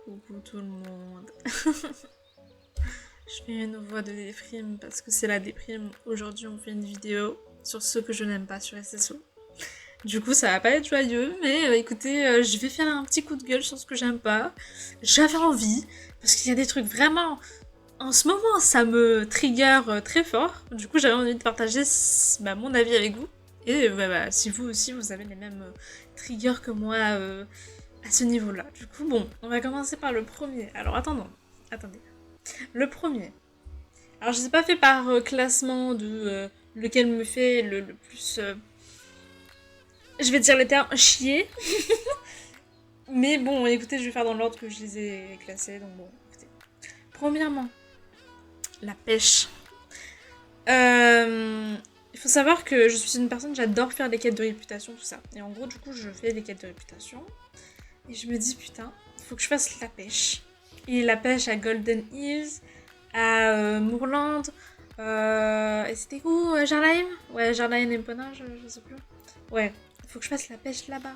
Coucou tout le monde. Je fais une voix de déprime parce que c'est la déprime. Aujourd'hui, on fait une vidéo sur ce que je n'aime pas sur SSO. Du coup, ça va pas être joyeux, mais écoutez, je vais faire un petit coup de gueule sur ce que j'aime pas. J'avais envie, parce qu'il y a des trucs vraiment... En ce moment, ça me trigger très fort. Du coup, j'avais envie de partager mon avis avec vous. Et si vous aussi, vous avez les mêmes triggers que moi à ce niveau-là. Du coup, bon, on va commencer par le premier. Alors, attendez. Le premier. Alors, je ne sais pas fait par classement de lequel me fait le plus... je vais dire les termes chier. Mais bon, écoutez, je vais faire dans l'ordre que je les ai classés. Donc bon, écoutez. Premièrement, la pêche. Il faut savoir que je suis une personne, j'adore faire des quêtes de réputation, tout ça. Et en gros, du coup, je fais des quêtes de réputation. Et je me dis, putain, faut que je fasse la pêche. Et la pêche à Golden Hills, à Moorland, et c'était où Jarlaim. Ouais, Jarlaim et Epona, je sais plus. Ouais, faut que je fasse la pêche là-bas.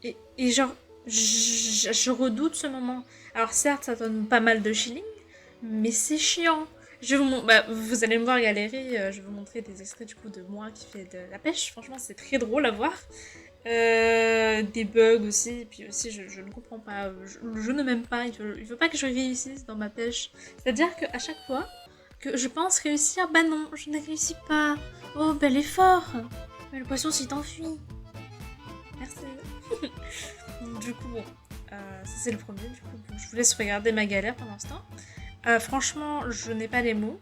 Et genre, je redoute ce moment. Alors certes, ça donne pas mal de shilling, mais c'est chiant. Vous allez me voir galérer, je vais vous montrer des extraits du coup de moi qui fait de la pêche. Franchement, c'est très drôle à voir. Des bugs aussi, et puis aussi je ne comprends pas, je ne m'aime pas, il veut pas que je réussisse dans ma pêche. C'est-à-dire qu'à chaque fois que je pense réussir, bah non, je ne réussis pas. Oh, bel effort. Mais le poisson s'est enfui. Merci. Du coup, bon, ça c'est le premier. Du coup, bon, je vous laisse regarder ma galère pendant ce temps. Franchement, je n'ai pas les mots.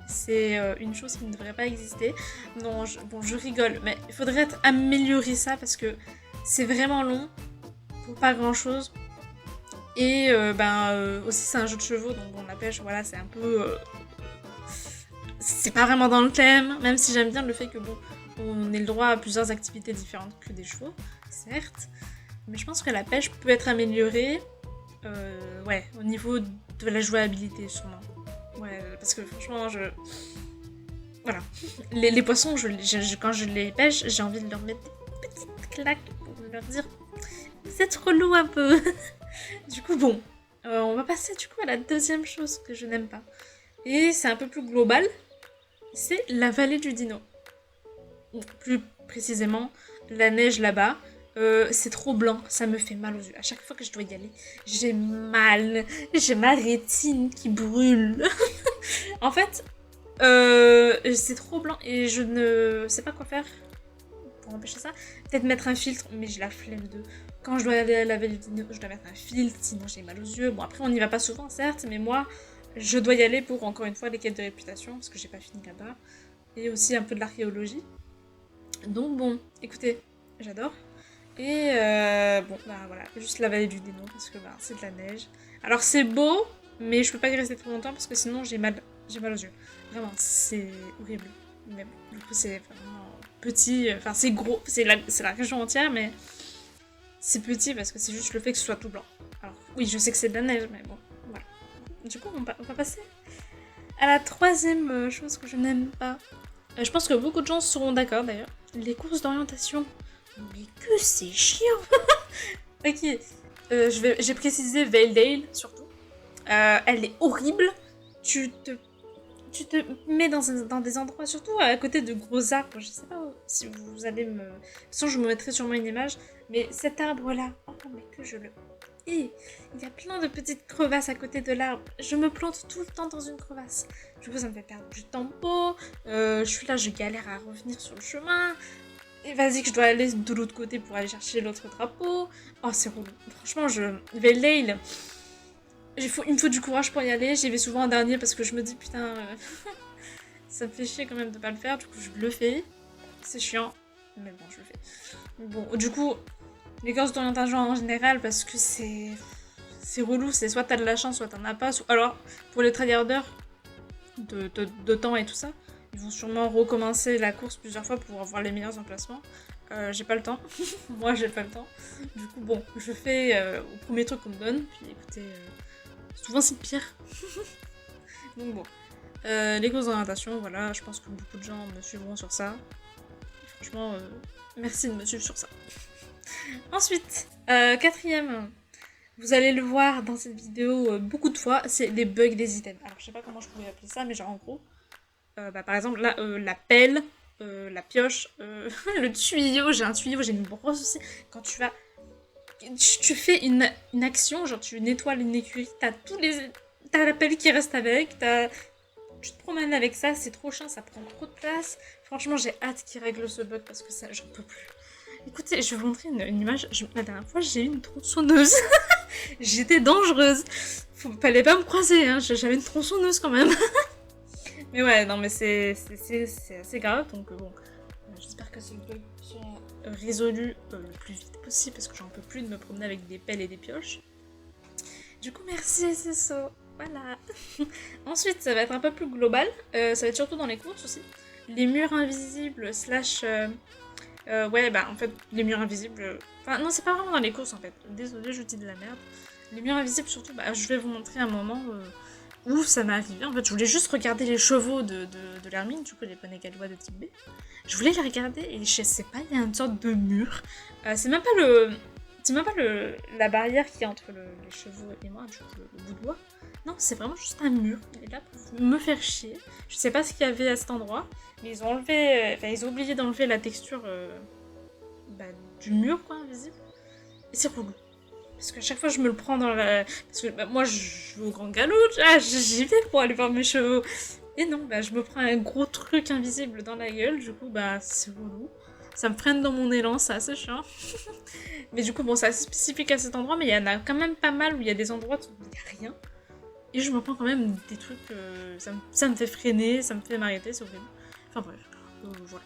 C'est une chose qui ne devrait pas exister. Non, je rigole, mais il faudrait améliorer ça parce que c'est vraiment long pour pas grand chose. Et aussi, c'est un jeu de chevaux, donc bon, la pêche, voilà, c'est un peu. C'est pas vraiment dans le thème, même si j'aime bien le fait que bon, on ait le droit à plusieurs activités différentes que des chevaux, certes. Mais je pense que la pêche peut être améliorée, au niveau de la jouabilité, sûrement. Ouais, parce que franchement, voilà. Les poissons, quand je les pêche, j'ai envie de leur mettre des petites claques pour leur dire vous êtes relou un peu. Du coup, bon, on va passer du coup à la deuxième chose que je n'aime pas. Et c'est un peu plus global, c'est la vallée du dino. Plus précisément, la neige là-bas. C'est trop blanc, ça me fait mal aux yeux. À chaque fois que je dois y aller, j'ai mal. J'ai ma rétine qui brûle. En fait, c'est trop blanc et je ne sais pas quoi faire pour empêcher ça. Peut-être mettre un filtre, mais j'ai la flemme de... Quand je dois aller à la vallée du dino, je dois mettre un filtre, sinon j'ai mal aux yeux. Bon, après, on n'y va pas souvent, certes, mais moi, je dois y aller pour, encore une fois, les quêtes de réputation, parce que j'ai pas fini là-bas. Et aussi un peu de l'archéologie. Donc bon, écoutez, j'adore. Et voilà, juste la vallée du Dino, parce que c'est de la neige. Alors c'est beau, mais je peux pas y rester trop longtemps, parce que sinon j'ai mal aux yeux. Vraiment, c'est horrible. Mais bon, du coup c'est vraiment petit, enfin c'est gros, c'est la région entière, mais c'est petit parce que c'est juste le fait que ce soit tout blanc. Alors oui, je sais que c'est de la neige, mais bon, voilà. Du coup, on va passer à la troisième chose que je n'aime pas. Je pense que beaucoup de gens seront d'accord d'ailleurs. Les courses d'orientation. Mais que c'est chiant. Ok, j'ai précisé Valedale surtout. Elle est horrible. Tu te mets dans des endroits, surtout à côté de gros arbres. Je sais pas si vous allez me... De toute façon, je me mettrai sûrement une image. Mais cet arbre-là, oh mais que je le... Et il y a plein de petites crevasses à côté de l'arbre. Je me plante tout le temps dans une crevasse. Du coup, ça me fait perdre du tempo. Je suis là, je galère à revenir sur le chemin. Et vas-y que je dois aller de l'autre côté pour aller chercher l'autre drapeau. Oh, c'est relou. Franchement, Veil, il me faut du courage pour y aller. J'y vais souvent en dernier parce que je me dis, putain, ça me fait chier quand même de pas le faire. Du coup, je le fais. C'est chiant. Mais bon, je le fais. Bon, du coup, les courses d'orientation en général, parce que c'est relou. C'est soit t'as de la chance, soit t'en as pas. Alors, pour les tryharders de temps et tout ça, ils vont sûrement recommencer la course plusieurs fois pour avoir les meilleurs emplacements. J'ai pas le temps. Moi, j'ai pas le temps. Du coup, bon, je fais au premier truc qu'on me donne. Puis écoutez, souvent c'est pire. Donc bon. Les courses d'orientation, voilà, je pense que beaucoup de gens me suivront sur ça. Franchement, merci de me suivre sur ça. Ensuite, quatrième, Vous allez le voir dans cette vidéo beaucoup de fois, c'est les bugs des items. Alors je sais pas comment je pourrais appeler ça, mais genre en gros, par exemple là, la pelle, la pioche, le tuyau, j'ai un tuyau, j'ai une brosse aussi. Quand tu vas... Tu fais une action, genre tu nettoies une écurie, t'as la pelle qui reste avec, tu te promènes avec ça, c'est trop chiant, ça prend trop de place. Franchement, j'ai hâte qu'ils règlent ce bug parce que ça, j'en peux plus. Écoutez, je vais vous montrer une image. La dernière fois, j'ai eu une tronçonneuse. J'étais dangereuse. Fallait pas me croiser, hein. J'avais une tronçonneuse quand même. Mais ouais, non, mais c'est assez grave. Donc bon, j'espère que ce bug sera résolu le plus vite possible parce que j'en peux plus de me promener avec des pelles et des pioches. Du coup, merci SSO. Voilà. Ensuite, ça va être un peu plus global. Ça va être surtout dans les courses aussi. Les murs invisibles slash... ouais, bah en fait, les murs invisibles... Enfin, non, c'est pas vraiment dans les courses en fait. Désolée, je dis de la merde. Les murs invisibles, surtout, bah, je vais vous montrer un moment où ça m'est arrivé. En fait, je voulais juste regarder les chevaux de l'hermine, du coup, les poneys gallois de type B. Je voulais les regarder et je sais pas, il y a une sorte de mur. C'est même pas la barrière qui est entre les chevaux et moi, du coup, le bout de bois. Non, c'est vraiment juste un mur. Il est là pour me faire chier. Je sais pas ce qu'il y avait à cet endroit, mais ils ont enlevé... Enfin, ils ont oublié d'enlever la texture du mur, quoi, invisible. Et c'est relou. Parce qu'à chaque fois, je me le prends dans la... Parce que moi, je vais au grand galop, j'y vais pour aller voir mes chevaux. Et non, je me prends un gros truc invisible dans la gueule, du coup, c'est relou. Ça me freine dans mon élan, c'est assez chiant. Mais du coup, bon, c'est assez spécifique à cet endroit, mais il y en a quand même pas mal où il y a des endroits où il n'y a rien. Et je me prends quand même des trucs, ça me fait freiner, ça me fait m'arrêter, c'est horrible. Enfin bref, voilà.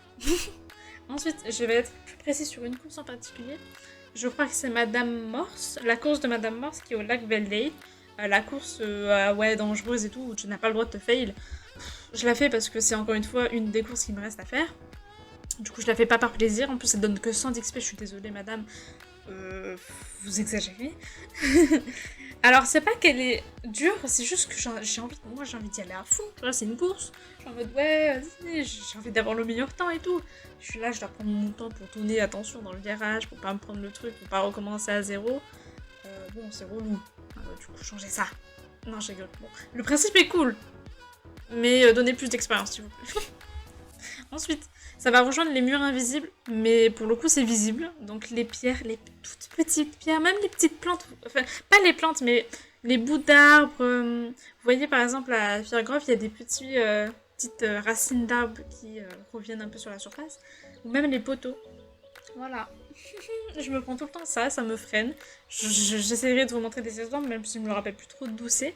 Ensuite, je vais être plus précis sur une course en particulier. Je crois que c'est Madame Morse, la course de Madame Morse qui est au lac Veldale. La course, ouais, dangereuse et tout, où tu n'as pas le droit de te fail. Je la fais parce que c'est encore une fois une des courses qui me reste à faire. Du coup, je la fais pas par plaisir. En plus, ça donne que 100 d'XP. Je suis désolée, madame. Vous exagérez. Alors, c'est pas qu'elle est dure, c'est juste que j'ai envie d'y aller à fond. Tu vois, c'est une course. Je suis en mode, ouais, vas-y, j'ai envie d'avoir le meilleur temps et tout. Je suis là, je dois prendre mon temps pour tourner, attention, dans le virage, pour pas me prendre le truc, pour pas recommencer à zéro. Bon, c'est relou. Du coup, changer ça. Non, je rigole. Bon, le principe est cool. Mais donnez plus d'expérience, s'il vous plaît. Ensuite, ça va rejoindre les murs invisibles, mais pour le coup c'est visible. Donc les pierres, les toutes petites pierres, même les petites plantes, enfin pas les plantes, mais les bouts d'arbres. Vous voyez par exemple à Firgrove, il y a des petites racines d'arbres qui reviennent un peu sur la surface. Ou même les poteaux. Voilà. Je me prends tout le temps ça me freine. J'essaierai de vous montrer des exemples, même si je me rappelle plus trop d'où c'est.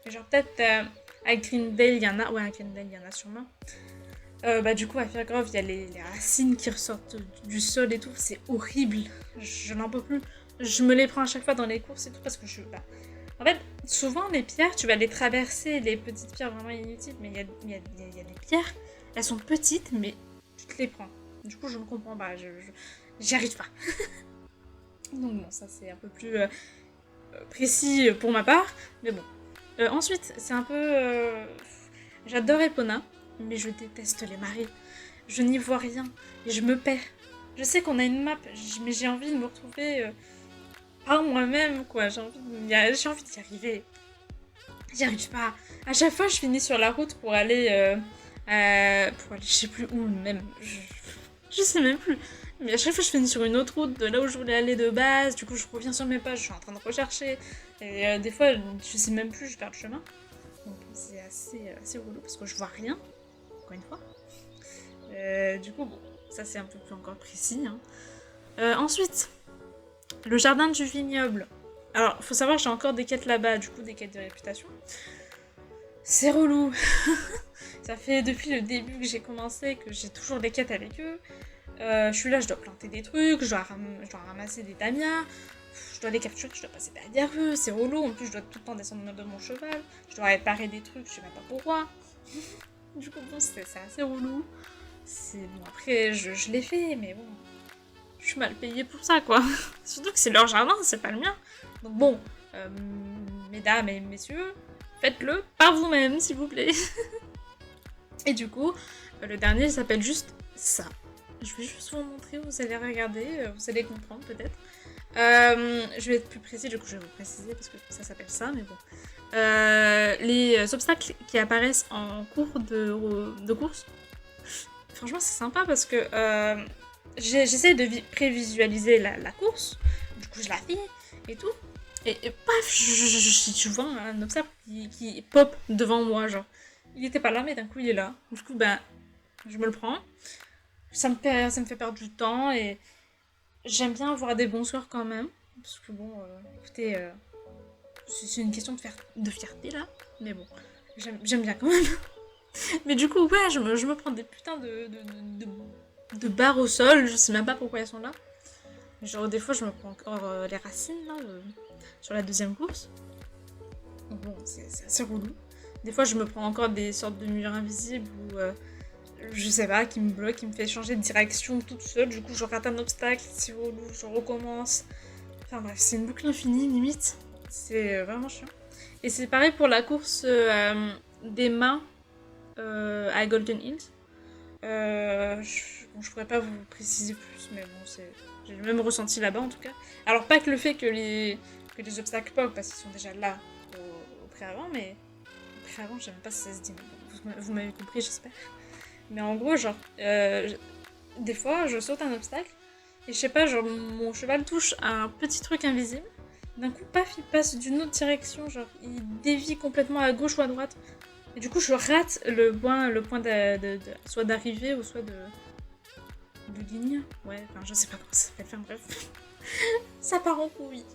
Genre peut-être à Greendale, il y en a. Ouais, à Greendale, il y en a sûrement. Du coup, à Firgrove, il y a les racines qui ressortent du sol et tout. C'est horrible. Je n'en peux plus. Je me les prends à chaque fois dans les courses et tout parce que en fait, souvent, les pierres, tu vas les traverser, les petites pierres vraiment inutiles, mais il y a des pierres, elles sont petites, mais tu te les prends. Du coup, je ne comprends pas. J'y arrive pas. Donc bon, ça c'est un peu plus précis pour ma part. Mais bon. Ensuite, c'est un peu... J'adore Epona. Mais je déteste les marées. Je n'y vois rien. Et je me perds. Je sais qu'on a une map, mais j'ai envie de me retrouver par moi-même, quoi. J'ai envie d'y arriver. J'y arrive pas. À chaque fois, je finis sur la route pour aller, je sais plus où, même. Je sais même plus. Mais à chaque fois, je finis sur une autre route de là où je voulais aller de base. Du coup, je reviens sur mes pages, je suis en train de rechercher. Et des fois, je sais même plus, je perds le chemin. Donc, c'est assez relou parce que je vois rien. Encore une fois. Du coup, bon, ça c'est un peu plus encore précis. Hein. Ensuite, le jardin du vignoble. Alors, faut savoir que j'ai encore des quêtes là-bas, du coup, des quêtes de réputation. C'est relou. Ça fait depuis le début que j'ai commencé que j'ai toujours des quêtes avec eux. Je suis là, je dois planter des trucs, je dois ramasser des damias, je dois les capturer, je dois passer derrière eux, c'est relou. En plus, je dois tout le temps descendre de mon cheval, je dois réparer des trucs, je sais même pas pourquoi. Du coup, bon, c'est assez relou. Bon, après, je l'ai fait, mais bon, je suis mal payée pour ça, quoi. Surtout que c'est leur jardin, c'est pas le mien. Donc bon, mesdames et messieurs, faites-le par vous-même, s'il vous plaît. Et du coup, le dernier, il s'appelle juste ça. Je vais juste vous montrer, vous allez regarder, vous allez comprendre peut-être. Je vais être plus précis, du coup je vais vous préciser parce que ça s'appelle ça, mais bon. Les obstacles qui apparaissent en cours de course, franchement c'est sympa parce que j'essaie de prévisualiser la course, du coup je la fais et tout, et paf, je vois un obstacle qui pop devant moi, genre. Il était pas là, mais d'un coup il est là. Du coup, ben, je me le prends. Ça me fait perdre du temps et j'aime bien avoir des bons scores quand même. Parce que bon, écoutez, c'est une question de fierté là. Mais bon, j'aime bien quand même. Mais du coup, ouais, je me prends des putains de barres au sol. Je sais même pas pourquoi elles sont là. Genre, des fois, je me prends encore les racines là, sur la deuxième course. Donc bon, c'est assez relou. Des fois, je me prends encore des sortes de murs invisibles ou je sais pas, qui me bloque, qui me fait changer de direction toute seule. Du coup, je rate un obstacle, c'est relou, je recommence. Enfin bref, c'est une boucle infinie limite. C'est vraiment chiant. Et c'est pareil pour la course des mains à Golden Hills. Bon, je pourrais pas vous préciser plus, mais bon, j'ai le même ressenti là-bas en tout cas. Alors, pas que le fait que que les obstacles pop, parce qu'ils sont déjà là au pré-avant, mais au pré-avant, je sais même pas si ça se dit, mais bon, vous m'avez compris, j'espère. Mais en gros, genre, des fois, je saute un obstacle, et je sais pas, genre, mon cheval touche à un petit truc invisible. D'un coup, paf, il passe d'une autre direction, genre, il dévie complètement à gauche ou à droite. Et du coup, je rate le point soit d'arrivée ou soit de ligne. Ouais, enfin, je sais pas comment ça s'appelle, enfin bref. Ça part en couille.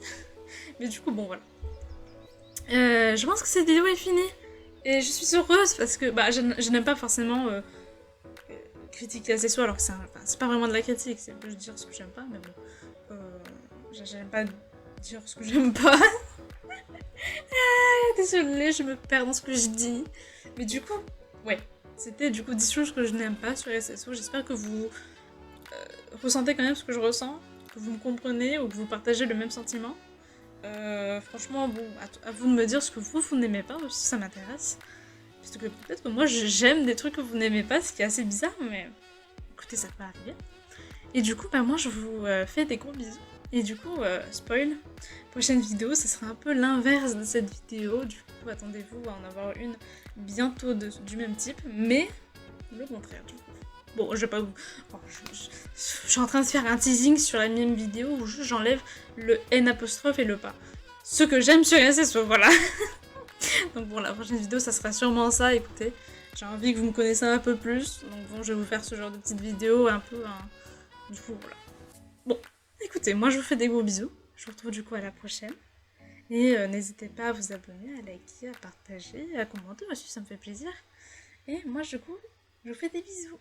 Mais du coup, bon, voilà. Je pense que cette vidéo est finie. Et je suis heureuse parce que bah, je n'aime pas forcément critiquer assez soi, alors que c'est pas vraiment de la critique, c'est juste dire ce que j'aime pas, mais bon. J'aime pas dire ce que j'aime pas. Désolée, je me perds dans ce que je dis. Mais du coup, ouais. C'était du coup 10 choses que je n'aime pas sur SSO. J'espère que vous ressentez quand même ce que je ressens, que vous me comprenez ou que vous partagez le même sentiment. Franchement, bon, à vous de me dire ce que vous n'aimez pas aussi, ça m'intéresse. Parce que peut-être que moi j'aime des trucs que vous n'aimez pas, ce qui est assez bizarre, mais écoutez, ça peut arriver. Et du coup, bah moi je vous fais des gros bisous. Et du coup, spoil, prochaine vidéo, ce sera un peu l'inverse de cette vidéo. Du coup, attendez-vous à en avoir une bientôt du même type, mais le contraire du coup. Bon, je vais pas vous... Bon, je suis en train de faire un teasing sur la même vidéo où j'enlève le N apostrophe et le pas. Ce que j'aime sur SSO, voilà. Donc bon, la prochaine vidéo, ça sera sûrement ça, écoutez. J'ai envie que vous me connaissiez un peu plus, donc bon, je vais vous faire ce genre de petites vidéos un peu... Du coup, voilà. Bon, écoutez, moi je vous fais des gros bisous. Je vous retrouve du coup à la prochaine. Et n'hésitez pas à vous abonner, à liker, à partager, à commenter aussi, ça me fait plaisir. Et moi, du coup, je vous fais des bisous.